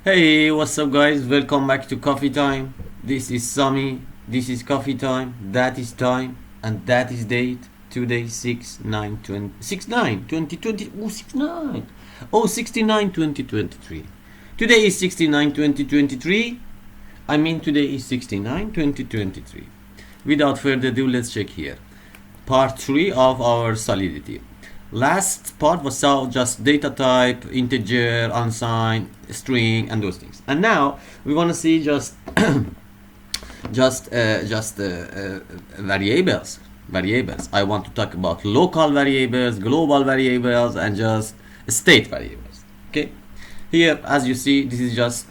Hey, what's up, guys? Welcome back to Coffee Time. This is Sami. This is Coffee Time. That is time, and that is date. Today, 6 9 20, 6 9 2020. Oh, 6 9. Oh, 69 2023. Today is 69 2023. I mean, today is 69 2023. Without further ado, let's check here. Part 3 of our Solidity. Last part was just data type, integer, unsigned, string, and those things. And now we want to see just variables. Variables. I want to talk about local variables, global variables, and just state variables. Okay. Here, as you see, this is just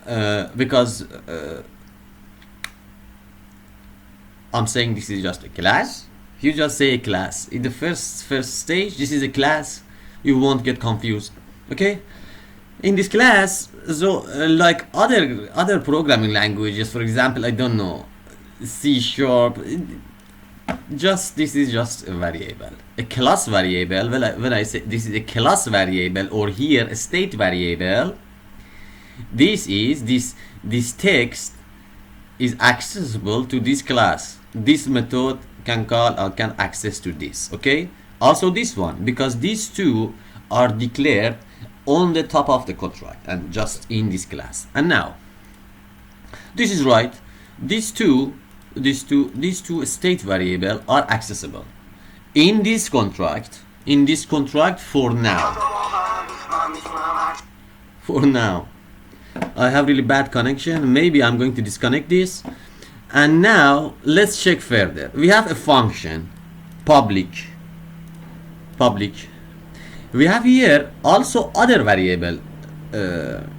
because I'm saying this is just a class. You just say a class. In the first stage, this is a class. You won't get confused. Okay? In this class, so like other programming languages, for example, I don't know, C#. Just this is just a variable, a class variable. When I say this is a class variable, or here a state variable, this text is accessible to this class. This method can call or can access to this. Okay, also this one, because these two are declared on the top of the contract and just in this class. And now this is right, these two state variable are accessible in this contract for now. I have really bad connection. Maybe I'm going to disconnect this. And now let's check further. We have a function, public. We have here also other variable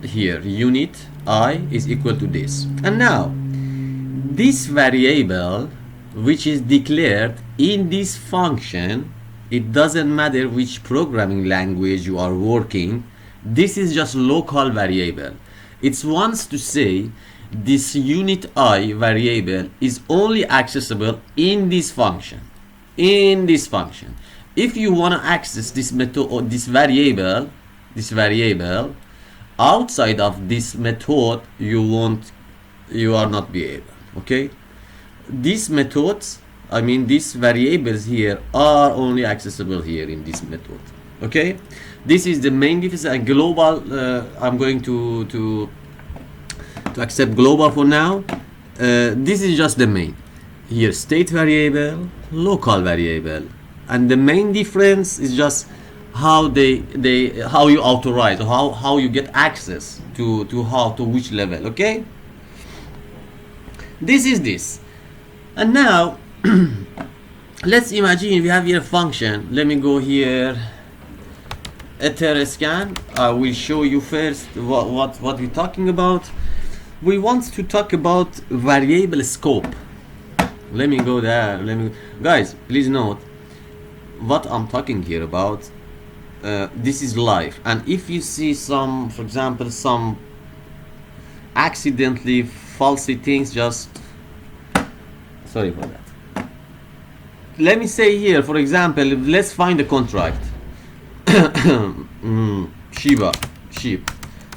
here, unit I is equal to this. And now this variable, which is declared in this function, it doesn't matter which programming language you are working, this is just local variable. It wants to say this unit I variable is only accessible in this function. If you want to access this method or this variable outside of this method, you are not be able. Okay, these methods, I mean these variables here, are only accessible here in this method. Okay, this is the main difference. And global, I'm going to accept global for now. This is just the main. Here, state variable, local variable, and the main difference is just how how you authorize, or how you get access to which level. Okay, this is this. And now let's imagine we have here a function. Let me go here, Etherscan. I will show you first what we're talking about. We want to talk about variable scope. Let me go there. Guys, please note what I'm talking here about. This is live, and if you see some, for example, some accidentally falsy things, just sorry for that. Let me say here, for example, let's find the contract. Sheep,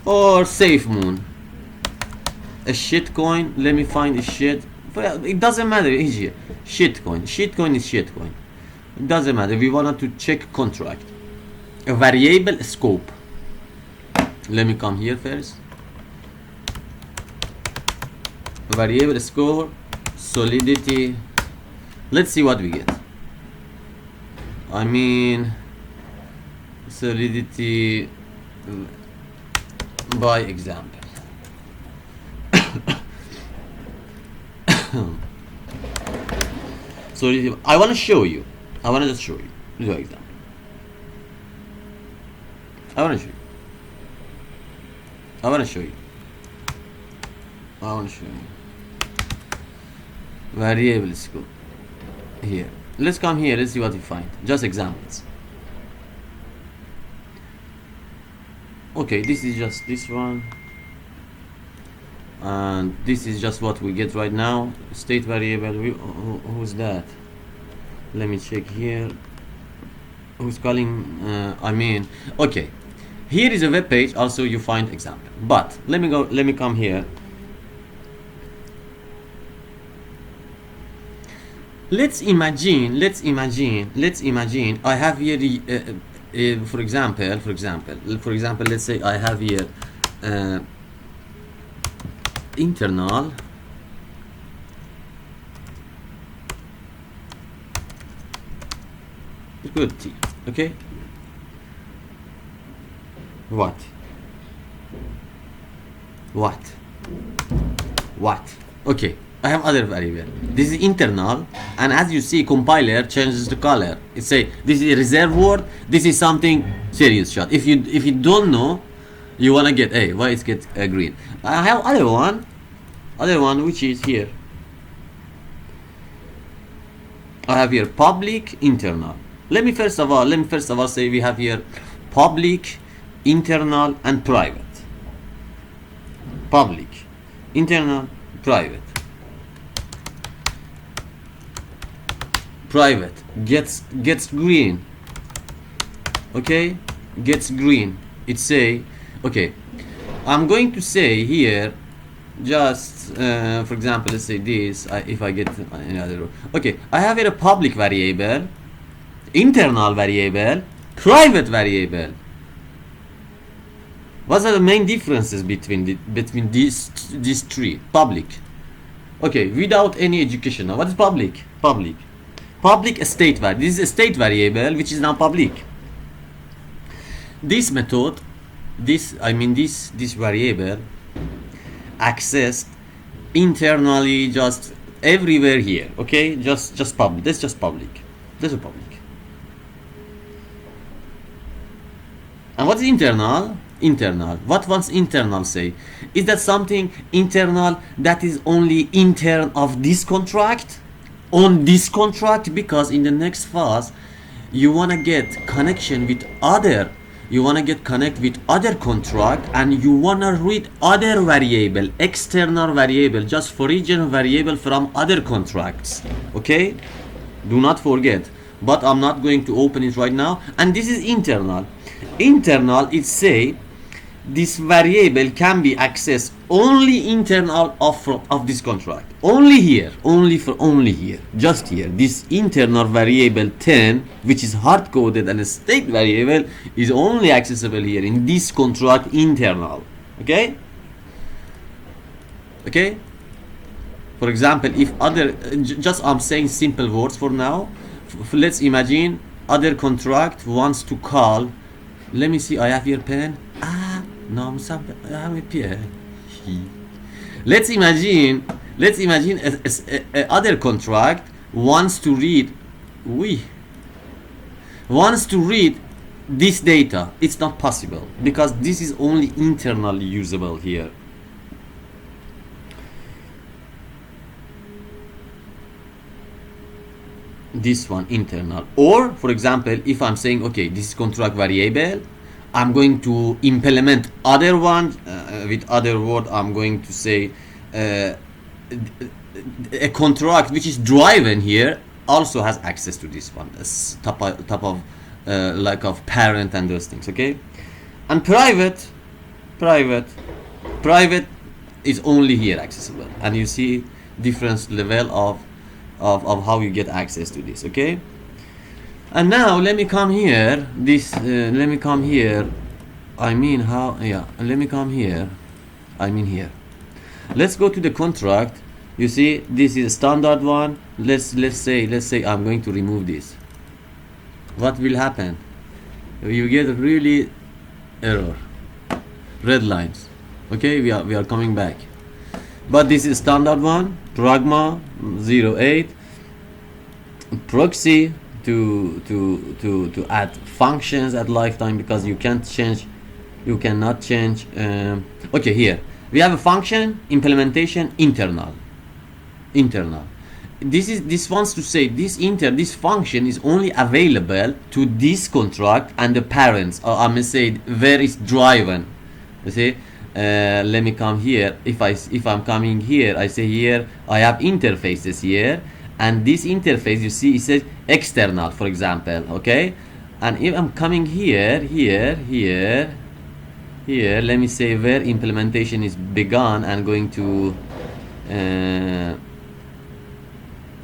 or SafeMoon. A shitcoin. Let me find a shit. It doesn't matter. Here, shitcoin is shitcoin. It doesn't matter. We wanted to check contract. A variable scope. Let me come here first. Variable scope, Solidity. Let's see what we get. I mean, Solidity by example. So I want to show you. I want to just show you. This is an example. I want to show you. Variable scope. Here. Let's come here. Let's see what we find. Just examples. Okay, this is just this one. And this is just what we get right now. State variable. Who's that? Let me check here. Who's calling? Okay, Here is a web page. Also, you find example. But let me come here. Let's imagine. I have here the, for example, let's say I have here internal good T. Okay. What? Okay, I have other variable. This is internal, and as you see, compiler changes the color. It say this is a reserve word. This is something serious shot. If you don't know, you wanna get A. Why it get green? I have other one which is here. I have here public internal. Let me first of all say we have here public, internal, and private. Public, internal, private. Private gets green. Okay, gets green. It say, okay, I'm going to say here, just for example, let's say this. If I get another, okay, I have here a public variable, internal variable, private variable. What are the main differences between these three? Public. Okay, without any education. Now, what is public? Public state variable. This is a state variable which is now public. This method, this variable, accessed internally, just everywhere here. Okay, just public. That's just public. That's a public. And what is internal? What wants internal say? Is that something internal that is only intern of this contract? On this contract, because in the next phase you wanna get connection with other, contract, and you wanna read other variable, external variable, just for regional variable from other contracts. Okay, do not forget, but I'm not going to open it right now. And this is internal. It say this variable can be accessed only internal of this contract. Only here. Just here. This internal variable 10, which is hard coded, and a state variable is only accessible here in this contract internal. Okay? For example, if other, just I'm saying simple words for now. Let's imagine other contract wants to call. Let me see. I have here pen. No, I have a pen. Let's imagine a other contract wants to read this data. It's not possible because this is only internally usable here. This one internal. Or for example, if I'm saying, okay, this is contract variable, I'm going to implement other one with other word. I'm going to say a contract which is driven here also has access to this one, top of like of parent and those things. Okay, and private is only here accessible, and you see different level of how you get access to this. Okay. And now let me come here. Let me come here. Here. Let's go to the contract. You see, this is a standard one. Let's say I'm going to remove this. What will happen? You get really error, red lines. Okay, we are coming back. But this is standard one. Pragma 08 proxy. To add functions at lifetime, because you cannot change. Okay, here we have a function implementation internal. This wants to say this function is only available to this contract and the parents, or I may say where it's driven. You see, let me come here. If I'm coming here, I say here I have interfaces here. And this interface, you see, it says external, for example. Okay, and if I'm coming here, here, let me say where implementation is begun and going to,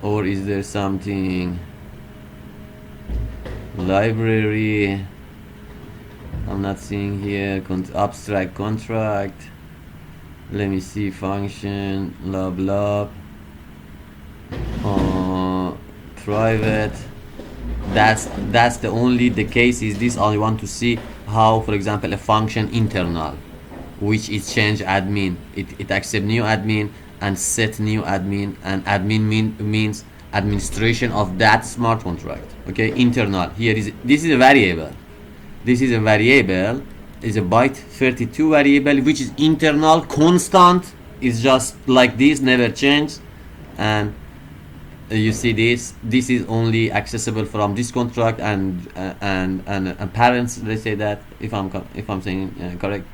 or is there something library? I'm not seeing here. Abstract contract. Let me see function blah blah. Private. That's the only the case is this. I want to see how, for example, a function internal, which is change admin. It accept new admin and set new admin, and admin means administration of that smart contract. Okay, internal. Here is this is a variable. This is a variable. Is a byte 32 variable, which is internal, constant. Is just like this, never change, and you see this is only accessible from this contract and parents. Let's say that if I'm saying correct.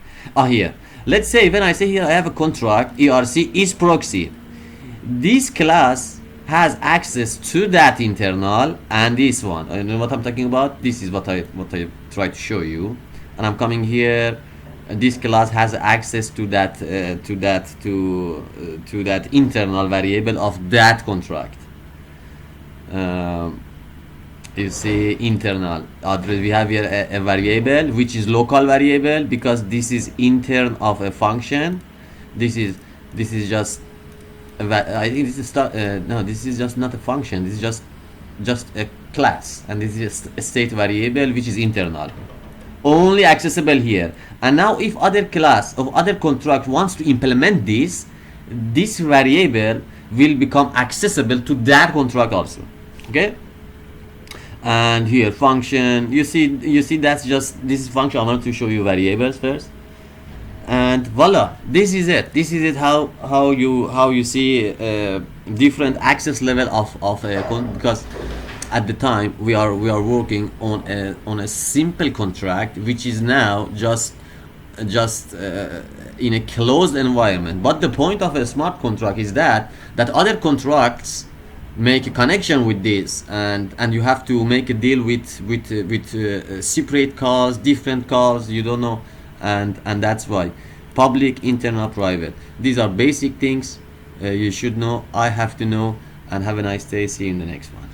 Here let's say when I say here I have a contract ERC is proxy, this class has access to that internal and this one. You know what I'm talking about? This is what I try to show you, and I'm coming here. This class has access to that to that internal variable of that contract. You see internal address. We have here a variable which is local variable because this is intern of a function. This is just I think this is no, this is just not a function. This is just a class, and this is a state variable which is internal, only accessible here. And now if other class of other contract wants to implement this variable will become accessible to that contract also. Okay, and here function, you see that's just this is function. I want to show you variables first, and voila, this is it. How you see different access level of because at the time we are working on a simple contract which is now just in a closed environment. But the point of a smart contract is that other contracts make a connection with this, and you have to make a deal with separate calls, different calls, you don't know, and that's why public, internal, private. These are basic things you should know. I have to know. And have a nice day. See you in the next one.